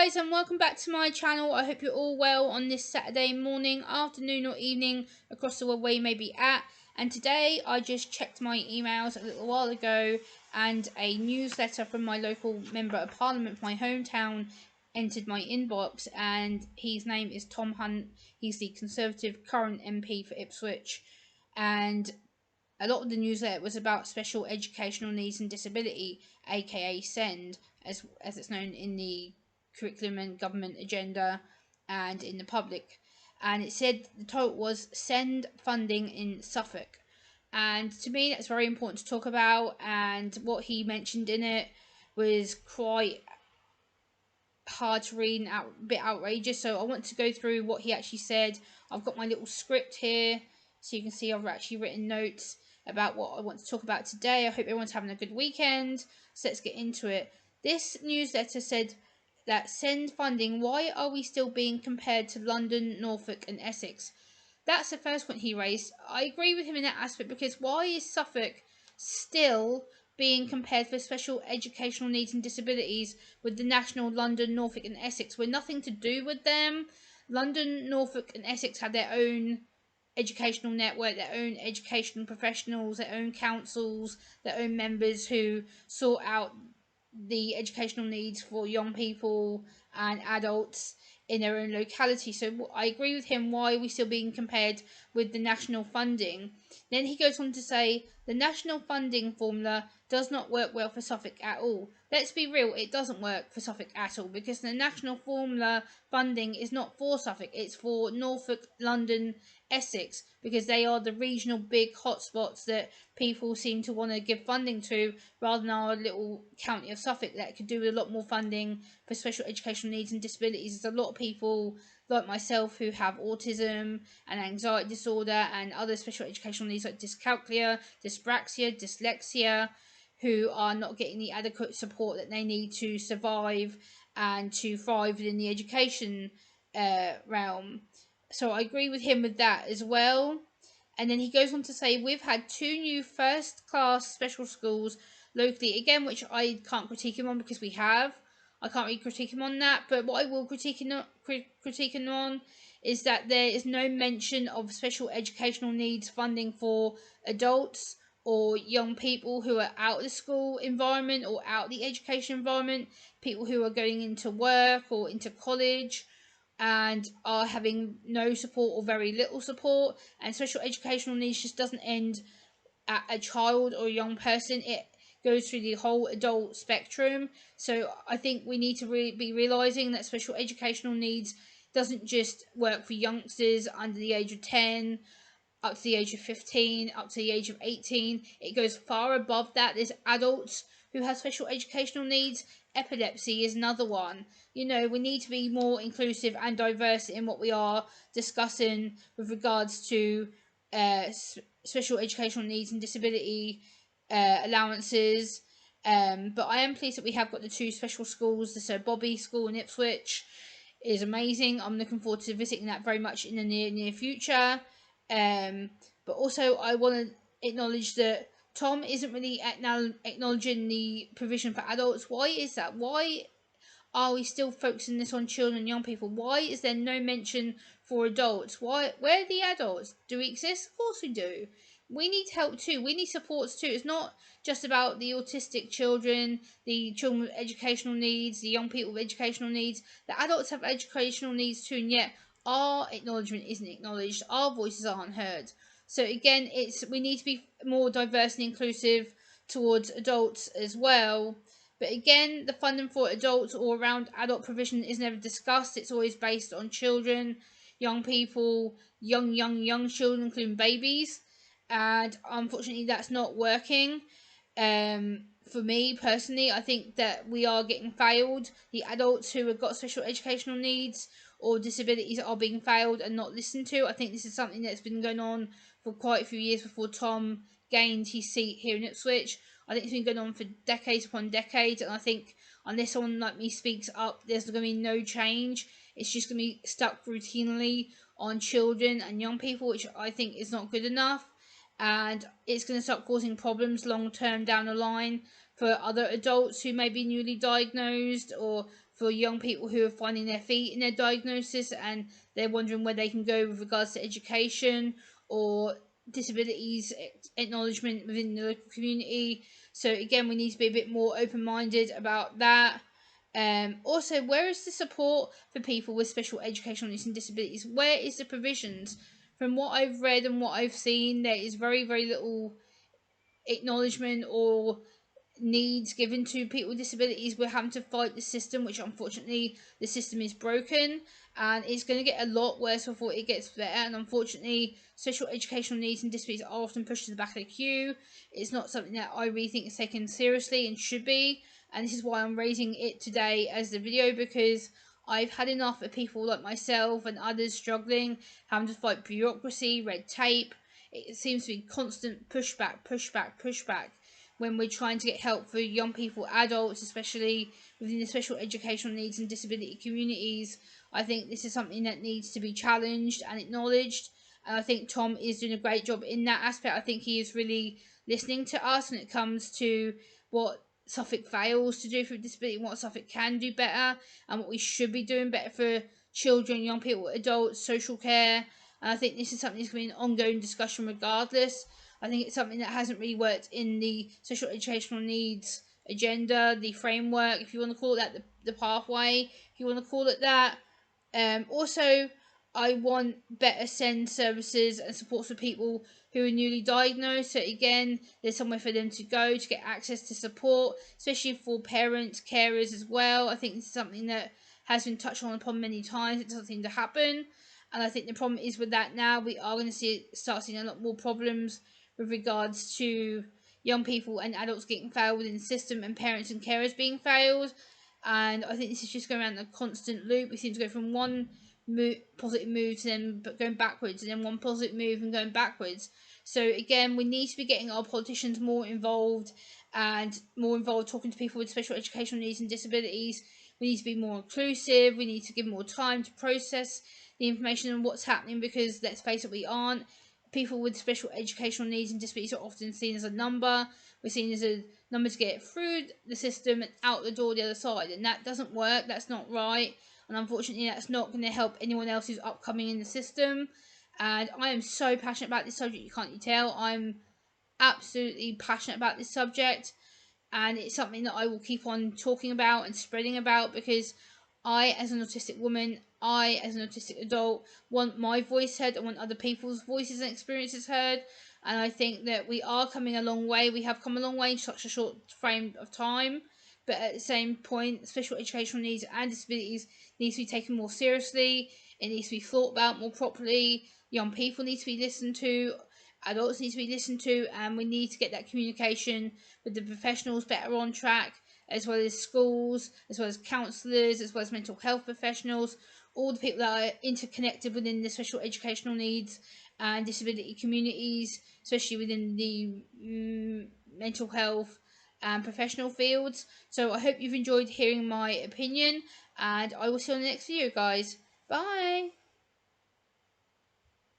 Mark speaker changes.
Speaker 1: guys, and welcome back to my channel. I hope you're all well on this Saturday morning, afternoon or evening across the world where you may be at. And today I just checked my emails a little while ago, and a newsletter from my local member of parliament for my hometown entered my inbox, and his name is Tom Hunt. He's the Conservative current MP for Ipswich, and a lot of the newsletter was about special educational needs and disability, aka SEND, as it's known in the curriculum and government agenda and in the public. And it said the title was SEND funding in Suffolk. And to me, that's very important to talk about. And what he mentioned in it was quite hard to read and a bit outrageous. So I want to go through what he actually said. I've got my little script here, so you can see I've actually written notes about what I want to talk about today. I hope everyone's having a good weekend. So let's get into it. This newsletter said that SEND funding, why are we still being compared to London, Norfolk and Essex? That's the first point he raised. I agree with him in that aspect, because why is Suffolk still being compared for special educational needs and disabilities with the national London, Norfolk and Essex? We're nothing to do with them. London, Norfolk and Essex have their own educational network, their own educational professionals, their own councils, their own members who sort out the educational needs for young people and adults in their own locality. So I agree with him. Why are we still being compared with the national funding? Then he goes on to say the national funding formula does not work well for Suffolk at all. Let's be real, it doesn't work for Suffolk at all, because the national formula funding is not for Suffolk, it's for Norfolk, London, Essex, because they are the regional big hotspots that people seem to want to give funding to, rather than our little county of Suffolk that could do with a lot more funding for special educational needs and disabilities. There's a lot of people like myself who have autism and anxiety disorder and other special educational needs like dyscalculia, dyspraxia, dyslexia, who are not getting the adequate support that they need to survive and to thrive within the education realm. So I agree with him with that as well. And then he goes on to say, we've had 2 new first-class special schools locally, again, which I can't critique him on because we have. I can't really critique him on that, but what I will critique him on is that there is no mention of special educational needs funding for adults or young people who are out of the school environment or out of the education environment, people who are going into work or into college and are having no support or very little support. And special educational needs just doesn't end at a child or a young person, it goes through the whole adult spectrum. So I think we need to be realising that special educational needs doesn't just work for youngsters under the age of 10, up to the age of 15, up to the age of 18. It goes far above that. There's adults who have special educational needs. Epilepsy is another one. You know, we need to be more inclusive and diverse in what we are discussing with regards to special educational needs and disability allowances. But I am pleased that we have got the 2 special schools. The Sir Bobby School in Ipswich is amazing. I'm looking forward to visiting that very much in the near future. But also I want to acknowledge that Tom isn't really acknowledging the provision for adults. Why is that? Why are we still focusing this on children and young people? Why is there no mention for adults? Where are the adults? Do we exist? Of course we do. We need help too. We need supports too. It's not just about the autistic children, the children with educational needs, the young people with educational needs. The adults have educational needs too, and yet our acknowledgement isn't acknowledged. Our voices aren't heard. So again, we need to be more diverse and inclusive towards adults as well. But again, the funding for adults or around adult provision is never discussed. It's always based on children, young people, young children, including babies. And unfortunately, that's not working. For me personally, I think that we are getting failed. The adults who have got special educational needs or disabilities are being failed and not listened to. I think this is something that's been going on for quite a few years before Tom gained his seat here in Ipswich. I think it's been going on for decades upon decades, and I think unless someone like me speaks up, there's going to be no change. It's just going to be stuck routinely on children and young people, which I think is not good enough, and it's going to start causing problems long term down the line for other adults who may be newly diagnosed, or for young people who are finding their feet in their diagnosis and they're wondering where they can go with regards to education or disabilities acknowledgement within the local community. So again, we need to be a bit more open-minded about that. Also, where is the support for people with special educational needs and disabilities? Where is the provisions? From what I've read and what I've seen, there is very, very little acknowledgement or needs given to people with disabilities. We're having to fight the system, which unfortunately the system is broken, and it's going to get a lot worse before it gets better. And unfortunately, special educational needs and disabilities are often pushed to the back of the queue. It's not something that I really think is taken seriously and should be, and this is why I'm raising it today as the video, because I've had enough of people like myself and others struggling, having to fight bureaucracy, red tape. It seems to be constant pushback, pushback, pushback when we're trying to get help for young people, adults, especially within the special educational needs and disability communities. I think this is something that needs to be challenged and acknowledged. And I think Tom is doing a great job in that aspect. I think he is really listening to us when it comes to what Suffolk fails to do for disability and what Suffolk can do better and what we should be doing better for children, young people, adults, social care. And I think this is something that's going to be an ongoing discussion regardless. I think it's something that hasn't really worked in the social educational needs agenda, the framework, if you want to call it that, the pathway, if you want to call it that. Also, I want better SEND services and support for people who are newly diagnosed. So again, there's somewhere for them to go to get access to support, especially for parents, carers as well. I think this is something that has been touched on upon many times. It doesn't seem to happen. And I think the problem is with that now, we are going to start seeing a lot more problems with regards to young people and adults getting failed within the system and parents and carers being failed. And I think this is just going around a constant loop. We seem to go from one positive move to then going backwards, and then one positive move and going backwards. So again, we need to be getting our politicians more involved and more involved talking to people with special educational needs and disabilities. We need to be more inclusive. We need to give more time to process the information and what's happening, because let's face it, we aren't. People with special educational needs and disabilities are often seen as a number. We're seen as a number to get through the system and out the door the other side, and that doesn't work. That's not right, and unfortunately that's not going to help anyone else who's upcoming in the system. And I am so passionate about this subject, you can't tell. I'm absolutely passionate about this subject, and it's something that I will keep on talking about and spreading about, because I, as an autistic woman, I, as an autistic adult, want my voice heard. I want other people's voices and experiences heard. And I think that we are coming a long way. We have come a long way in such a short frame of time. But at the same point, special educational needs and disabilities needs to be taken more seriously. It needs to be thought about more properly. Young people need to be listened to. Adults need to be listened to. And we need to get that communication with the professionals better on track, as well as schools, as well as counsellors, as well as mental health professionals, all the people that are interconnected within the special educational needs and disability communities, especially within the mental health and professional fields. So I hope you've enjoyed hearing my opinion, and I will see you on the next video, guys. Bye!